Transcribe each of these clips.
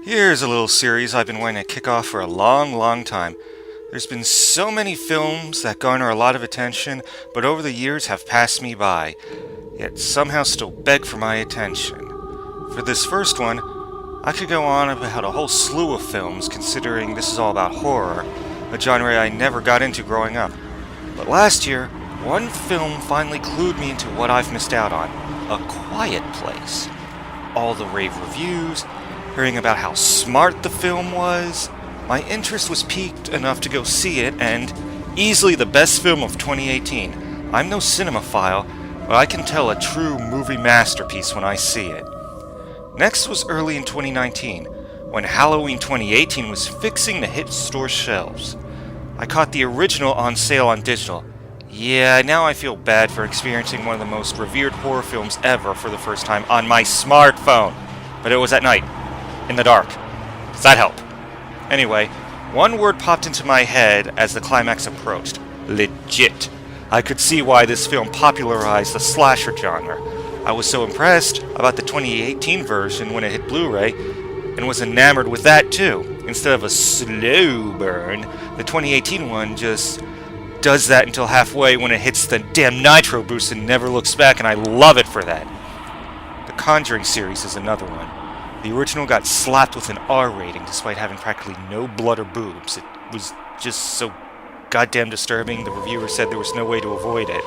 Here's a little series I've been wanting to kick off for a long time. There's been so many films that garner a lot of attention, but over the years have passed me by, yet somehow still beg for my attention. For this first one, I could go on about a whole slew of films, considering this is all about horror, a genre I never got into growing up. But last year, one film finally clued me into what I've missed out on: A Quiet Place. All the rave reviews, hearing about how smart the film was, my interest was piqued enough to go see it, and easily the best film of 2018. I'm no cinemaphile, but I can tell a true movie masterpiece when I see it. Next was early in 2019, when Halloween 2018 was fixing to hit store shelves. I caught the original on sale on digital. Yeah, now I feel bad for experiencing one of the most revered horror films ever for the first time on my smartphone. But it was at night, in the dark. Does that help? Anyway, one word popped into my head as the climax approached: legit. I could see why this film popularized the slasher genre. I was so impressed about the 2018 version when it hit Blu-ray, and was enamored with that too. Instead of a slow burn, the 2018 one just does that until halfway when it hits the damn nitro boost and never looks back, and I love it for that. The Conjuring series is another one. The original got slapped with an R rating despite having practically no blood or boobs. It was just so goddamn disturbing, the reviewer said there was no way to avoid it.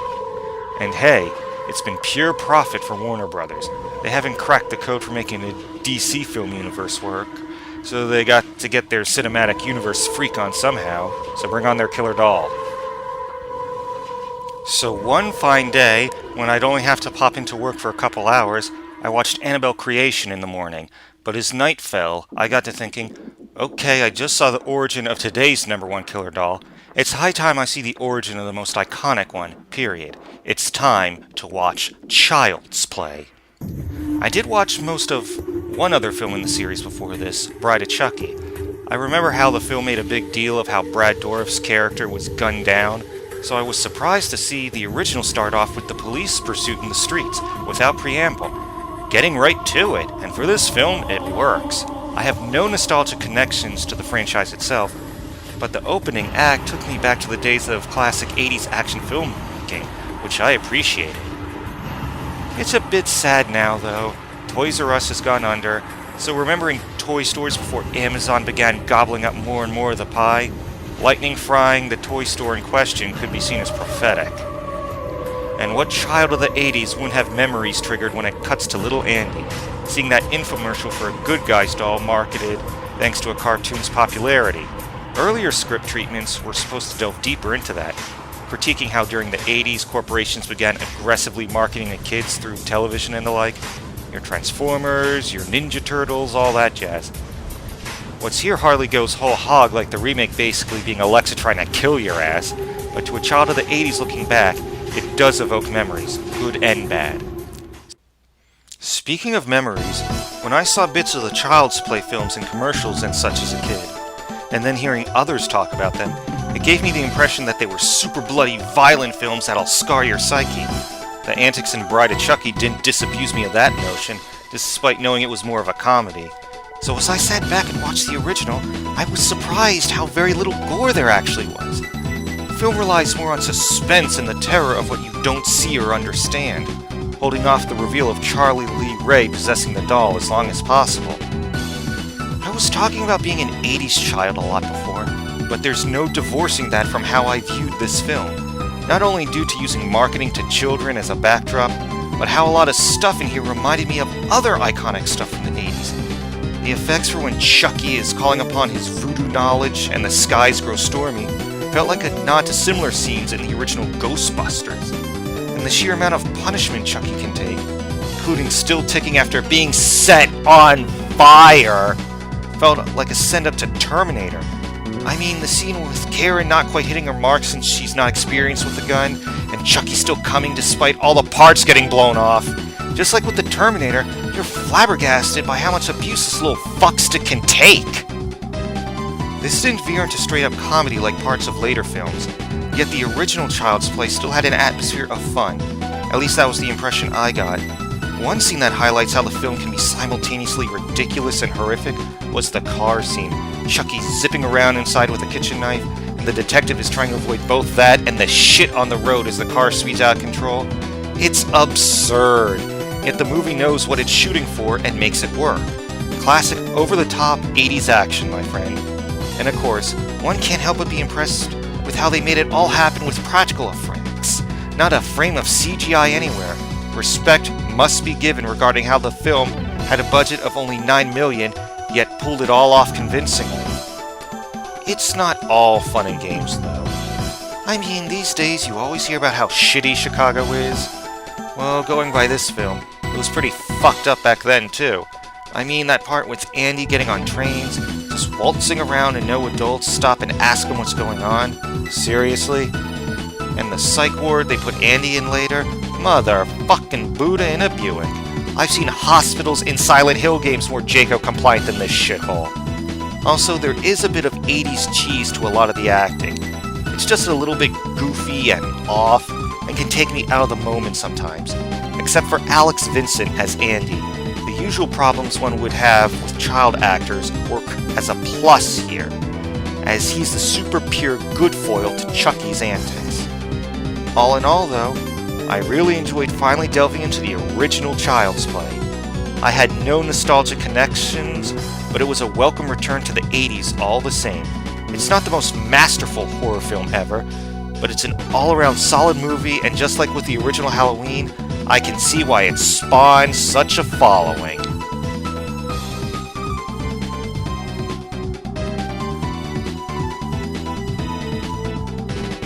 And hey, it's been pure profit for Warner Brothers. They haven't cracked the code for making a DC film universe work, so they got to get their cinematic universe freak on somehow, so bring on their killer doll. So one fine day, when I'd only have to pop into work for a couple hours, I watched Annabelle Creation in the morning, but as night fell, I got to thinking, okay, I just saw the origin of today's #1 killer doll. It's high time I see the origin of the most iconic one, period. It's time to watch Child's Play. I did watch most of one other film in the series before this, Bride of Chucky. I remember how the film made a big deal of how Brad Dourif's character was gunned down, so I was surprised to see the original start off with the police pursuit in the streets, without preamble. Getting right to it, and for this film, it works. I have no nostalgic connections to the franchise itself, but the opening act took me back to the days of classic 80s action filmmaking, which I appreciated. It's a bit sad now, though. Toys R Us has gone under, so remembering toy stores before Amazon began gobbling up more and more of the pie, lightning frying the toy store in question could be seen as prophetic. And what child of the 80s wouldn't have memories triggered when it cuts to little Andy, seeing that infomercial for a Good Guys doll marketed thanks to a cartoon's popularity? Earlier script treatments were supposed to delve deeper into that, critiquing how during the 80s corporations began aggressively marketing to kids through television and the like. Your Transformers, your Ninja Turtles, all that jazz. What's here hardly goes whole hog, like the remake basically being Alexa trying to kill your ass, but to a child of the 80s looking back, it does evoke memories, good and bad. Speaking of memories, when I saw bits of the Child's Play films and commercials and such as a kid, and then hearing others talk about them, it gave me the impression that they were super bloody, violent films that'll scar your psyche. The antics in Bride of Chucky didn't disabuse me of that notion, despite knowing it was more of a comedy. So as I sat back and watched the original, I was surprised how very little gore there actually was. The film relies more on suspense and the terror of what you don't see or understand, holding off the reveal of Charlie Lee Ray possessing the doll as long as possible. I was talking about being an 80s child a lot before, but there's no divorcing that from how I viewed this film. Not only due to using marketing to children as a backdrop, but how a lot of stuff in here reminded me of other iconic stuff from the 80s. The effects for when Chucky is calling upon his voodoo knowledge and the skies grow stormy felt like a nod to similar scenes in the original Ghostbusters. And the sheer amount of punishment Chucky can take, including still ticking after being set on fire, felt like a send-up to Terminator. I mean, the scene with Karen not quite hitting her mark since she's not experienced with the gun, and Chucky still coming despite all the parts getting blown off. Just like with the Terminator, you're flabbergasted by how much abuse this little fuckstick can take. This didn't veer into straight-up comedy like parts of later films, yet the original Child's Play still had an atmosphere of fun. At least that was the impression I got. One scene that highlights how the film can be simultaneously ridiculous and horrific was the car scene. Chucky zipping around inside with a kitchen knife, and the detective is trying to avoid both that and the shit on the road as the car speeds out of control. It's absurd, yet the movie knows what it's shooting for and makes it work. Classic over-the-top 80s action, my friend. And of course, one can't help but be impressed with how they made it all happen with practical effects. Not a frame of CGI anywhere. Respect must be given regarding how the film had a budget of only $9 million, yet pulled it all off convincingly. It's not all fun and games, though. I mean, these days you always hear about how shitty Chicago is. Well, going by this film, it was pretty fucked up back then, too. I mean, that part with Andy getting on trains, just waltzing around and no adults stop and ask him what's going on. Seriously? And the psych ward they put Andy in later? Motherfucking Buddha in a Buick. I've seen hospitals in Silent Hill games more Jaco compliant than this shithole. Also, there is a bit of 80s cheese to a lot of the acting. It's just a little bit goofy and off, and can take me out of the moment sometimes. Except for Alex Vincent as Andy. The usual problems one would have with child actors work as a plus here, as he's the super pure good foil to Chucky's antics. All in all, though, I really enjoyed finally delving into the original Child's Play. I had no nostalgic connections, but it was a welcome return to the 80s all the same. It's not the most masterful horror film ever, but it's an all-around solid movie, and just like with the original Halloween, I can see why it spawned such a following.